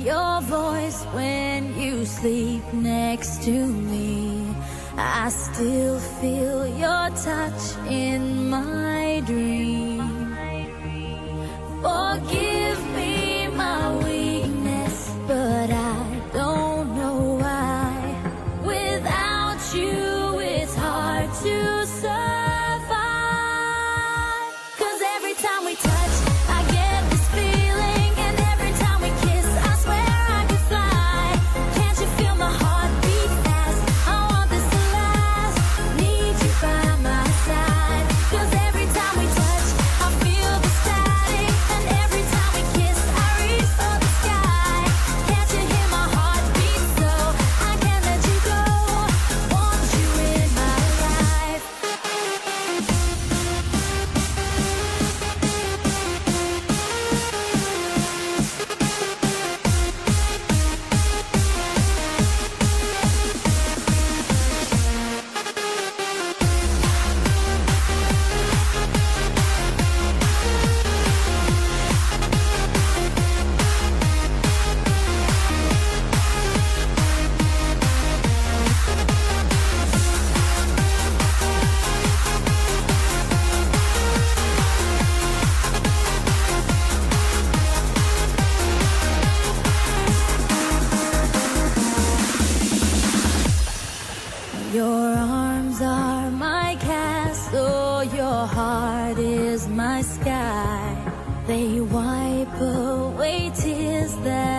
Your voice when you sleep next to me. I still feel your touch in my dream. Forgive me my weakness, but I don't know why. Without you, it's hard to survive. 'Cause every time we touch, I get this feeling, and every time we kiss, I swear I could fly. Can't you feel my heart beat fast? I want this to last. Need you by my side. 'Cause every time we touch, I feel the static, and every time we kiss, I reach for the sky. Can't you hear my heart beat? So I can't let you go. Want you in my life. Your arms are my castle, your heart is my sky. They wipe away tears that